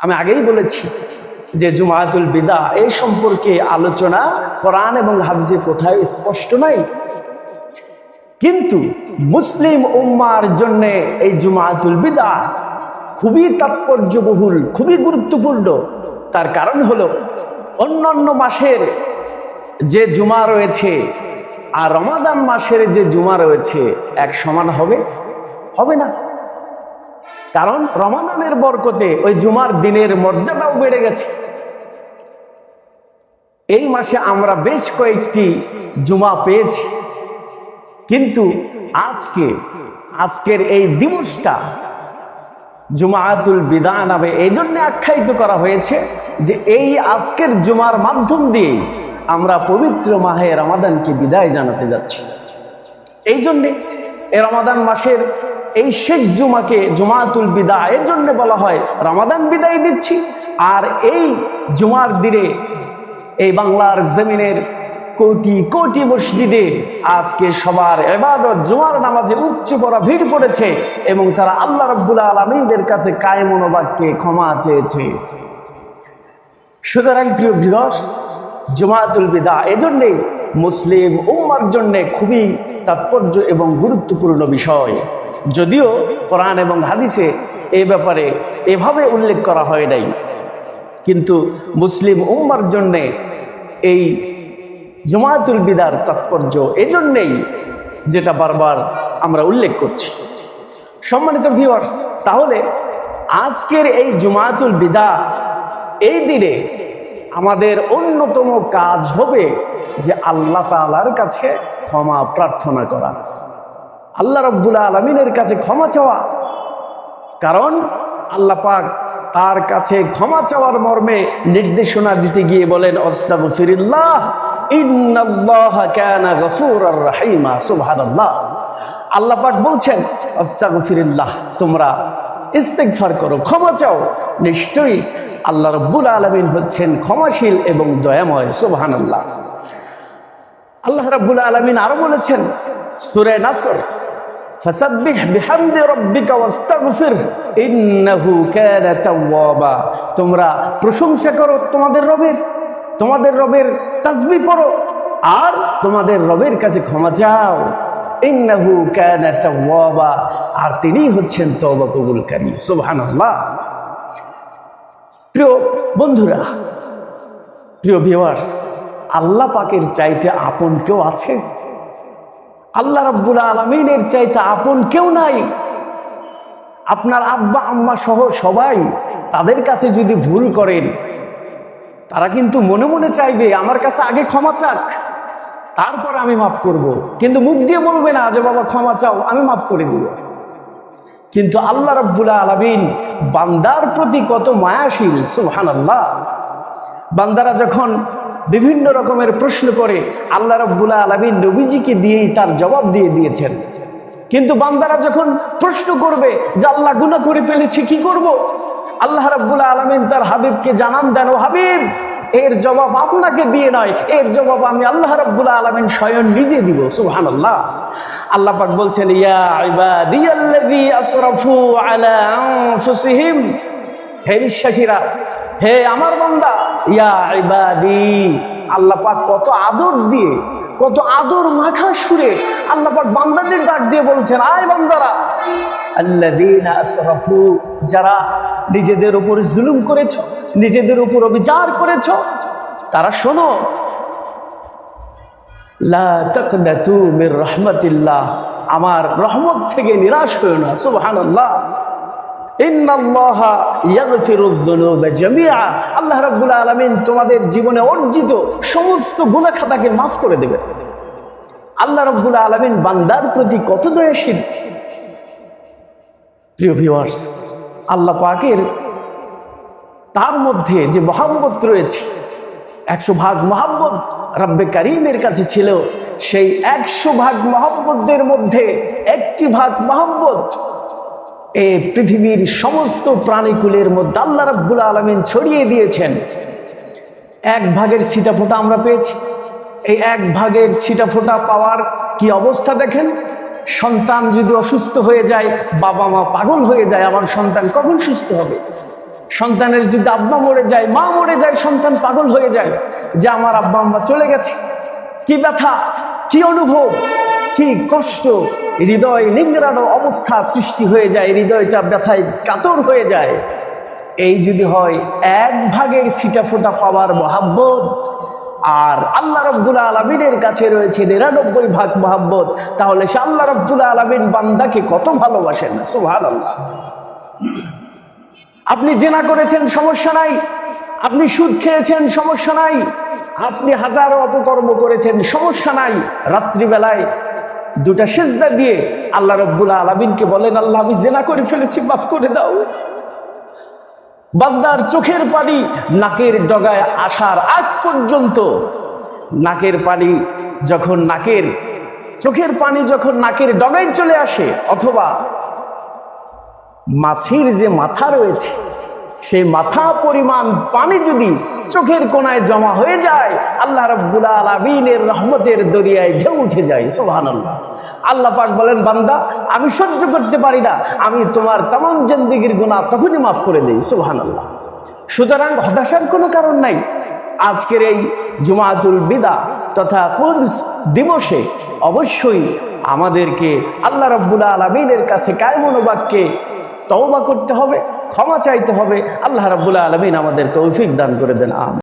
আমি আগেই বলেছি যে জুমাতুল বিদা এই সম্পর্কে আলোচনা কোরআন এবং হাদিসে কোথায় স্পষ্ট নাই, কিন্তু মুসলিম উম্মার জন্য এই জুমাতুল বিদা খুবই তাৎপর্যবহুল, খুবই গুরুত্বপূর্ণ। তার কারণ হলো অন্যান্য মাসের যে জুমা রয়েছে আর রমাদান মাসের যে জুমা রয়েছে এক সমান হবে না। কারণ রমাদানের বরকতে ওই জুমার দিনের মর্যাদাও বেড়ে গেছে। এই মাসে আমরা বেশ কয়েকটি জুমা পেয়েছি, কিন্তু আজকের এই দিবসটা জুমাতুল বিদা নামে এই জন্য আখ্যায়িত করা হয়েছে যে এই আজকের জুমার মাধ্যম দিয়ে আমরা পবিত্র মাহে রমাদানকে বিদায় জানাতে যাচ্ছি। এই জন্যে এই রমাদান মাসের এই শেষ জুমাকে জুমাতুল বিদা এর জন্য বলা হয় রমাদান বিদায় দিচ্ছি। আর এই জুমার দিনে এই বাংলার জমিনের কোটি কোটি মসজিদে আজকে সবার ইবাদত জুমার নামাজে উপচে পড়া ভিড় পড়েছে এবং তারা আল্লাহ রাব্বুল আলামিনের কাছে কায়েমুন বাক্যে ক্ষমা চেয়েছে। সুতরাং প্রিয় ভিউয়ার্স, জুমাতুল বিদা এজন্যই মুসলিম উম্মার জন্য খুবই তাৎপর্য এবং গুরুত্বপূর্ণ বিষয়। যদিও কোরআন এবং হাদিসে এই ব্যাপারে এভাবে উল্লেখ করা হয় নাই, কিন্তু মুসলিম উম্মার জন্য এই জুমাতুল বিদার তাৎপর্য এজন্যই যেটা বারবার আমরা উল্লেখ করছি। সম্মানিত ভিউয়ার্স, তাহলে আজকের এই জুমাতুল বিদা এই দিনে আমাদের অন্যতম কাজ হবে যে আল্লাহ তাআলার কাছে ক্ষমা প্রার্থনা করা, আল্লাহ রাব্বুল আলামিনের কাছে ক্ষমা চাওয়া। কারণ আল্লাহ পাক তার কাছে ক্ষমা চাওয়ার মর্মে নির্দেশনা দিতে গিয়ে বলেন আস্তাগফিরুল্লাহ ইন্নাল্লাহা কানা গফুরার রাহিমা। সুবহানাল্লাহ। আল্লাহ পাক বলছেন আস্তাগফিরুল্লাহ, তোমরা ইস্তেগফার করো, ক্ষমা চাও, নিশ্চয়ই আল্লাহ রাব্বুল আলামিন হচ্ছেন ক্ষমাশীল এবং দয়াময়। সুবহানাল্লাহ। আল্লাহ রাব্বুল আলামিন আরো বলেছেন সূরা নাসর, ফাসাব্বিহ বিহামদি রাব্বিকা ওয়াস্তাগফির ইন্নাহু কানা তাওয়াবা। তোমরা প্রশংসা করো তোমাদের রবের তাসবিহ পড়ো আর তোমাদের রবের কাছে ক্ষমা চাও। ইন্নাহু কানা তাওয়াবা, আর তিনি হচ্ছেন তওবা কবুলকারী। সুবহানাল্লাহ। প্রিয় বন্ধুরা, প্রিয় ভিউয়ার্স, আল্লাহ পাকের চাইতে আপন কেউ আছে? আল্লাহ রাব্বুল আলামিনের চাইতে আপন কেউ নাই। আপনার আব্বা আম্মা সহ সবাই তাদের কাছে যদি ভুল করেন, তারা কিন্তু মনে মনে চাইবে আমার কাছে আগে ক্ষমা চাক, তারপর আমি মাফ করব। কিন্তু মুখ দিয়ে বলবে না যে বাবা ক্ষমা চাও, আমি মাফ করে দিব। কিন্তু আল্লাহ রাব্বুল আলামিন বান্দার প্রতি কত মায়াশীল। সুবহানাল্লাহ। বান্দারা যখন বিভিন্ন রকমের প্রশ্ন করে, আল্লাহ রাব্বুল আলামিন নবীজিকে দিয়েই তার জবাব দিয়ে দিয়েছেন। কিন্তু বান্দারা যখন প্রশ্ন করবে যে আল্লাহ গুনাহ করে ফেলেছি, কি করব, আল্লাহ রাব্বুল আলামিন তার হাবিবকে জানান দেন, ও হাবিব, এর জবাব আপনাকে দিয়ে নয়, এর জবাব আমি আল্লাহ রাব্বুল আলামিন স্বয়ং নিজে দিব। সুবহানাল্লাহ। আল্লাহ পাক বলছেন ইয়া ইবাদিয়াল্লাযী আসরাফু আলা আনফুসিহিম, হে বিশ্বাসীরা, হে আমার বান্দা, ইয়া ইবাদি। আল্লাহ পাক কত আদর দিয়ে, কত আদর মাখা সুরে আল্লাহ পাক বান্দাদের ডাক দিয়ে বলছেন, আয় বান্দারা, আল্লাযীনা আসরাফু, যারা নিজেদের উপর জুলুম করেছো, নিজেদের উপর অবিচার করেছো, তারা শোনো, লা তাকনাতু মির রাহমাতিল্লাহ, আমার রহমত থেকে নিরাশ হয়ো না। সুবহানাল্লাহ। ইন্নাল্লাহা ইয়াগফিরুয যুনুবা জামিআ, আল্লাহ রাব্বুল আলামিন তোমাদের জীবনে অর্জিত সমস্ত গুনাহ খাতাকে মাফ করে দেবেন। আল্লাহ রাব্বুল আলামিন বান্দার প্রতি কত দয়াশীল। প্রিয় ভিউয়ার্স, আল্লাহ পাকের তার মধ্যে যে মহব্বত রয়েছে, 100 ভাগ মহব্বত রব্বে কারীমের কাছে ছিল, সেই 100 ভাগ মহব্বতের মধ্যে 1টি ভাগ মহব্বত এই পৃথিবীর সমস্ত প্রাণীকুলের মধ্যে আল্লাহ রাব্বুল আলামিন ছড়িয়ে দিয়েছেন। 1 ভাগের ছিটাফোঁটা আমরা পেয়েছি। এই 1 ভাগের ছিটাফোঁটা পাওয়ার কি অবস্থা দেখেন। সন্তান যদি অসুস্থ হয়ে যায়, বাবা মা পাগল হয়ে যায়, আমার সন্তান কখন সুস্থ হবে। সন্তানের যদি আব্বা মরে যায়, মা মরে যায়, সন্তান পাগল হয়ে যায় যে আমার আব্বা আম্মা চলে গেছে। কি ব্যথা, কি অনুভব, কি কষ্ট, হৃদয় নিংড়ানো অবস্থা সৃষ্টি হয়ে যায়, হৃদয়টা ব্যথায় কাতর হয়ে যায়। এই যদি হয় 1/4 ছিটাফোঁটা পাওয়ার মহাব্বত, আর আল্লাহ রাব্বুল আলামিনের কাছে রয়েছে 99 ভাগ মহাব্বত, তাহলে সে আল্লাহ রাব্বুল আলামিন বান্দাকে কত ভালোবাসেন। সুবহানাল্লাহ। আপনি জিনা করেছেন, সমস্যা নাই। আপনি সুদ খেয়েছেন, সমস্যা নাই। আপনি হাজারো অপকর্ম করেছেন, সমস্যা নাই। রাত্রিবেলায় 2টা সিজদা দিয়ে আল্লাহ রাব্বুল আলামিনকে বলেন, আল্লাহ আমি জিনা করে ফেলেছি, মাফ করে দাও। বান্দার চোখের পানি নাকের ডগায় আসার আগ পর্যন্ত, নাকের পানি যখন চোখের পানি যখন নাকের ডগায় চলে আসে, অথবা মাছির যে মাথা রয়েছে সেই মাথা পরিমাণ পানি যদি চোখের কোণায় জমা হয়ে যায়, আল্লাহ রাব্বুল আলামিনের রহমতের দরিয়ায় ঢেউ উঠে যায়। সুবহানাল্লাহ। আল্লাহ পাক বলেন, বান্দা আমি সহ্য করতে পারি না, আমি তোমার তামাম জিন্দেগীর গুনাহ তখনই মাফ করে দেই। সুবহানাল্লাহ। সুতরাং হতাশার কোনো কারণ নাই। আজকের এই জুমাতুল বিদা তথা কুদস দিবসে অবশ্যই আমাদেরকে আল্লাহ রাব্বুল আলামিনের কাছে কায়মন বাক্যে তওবা করতে হবে, ক্ষমা চাইতে হবে। আল্লাহ রাব্বুল আলামিন আমাদের তৌফিক দান করে দেন। আমিন।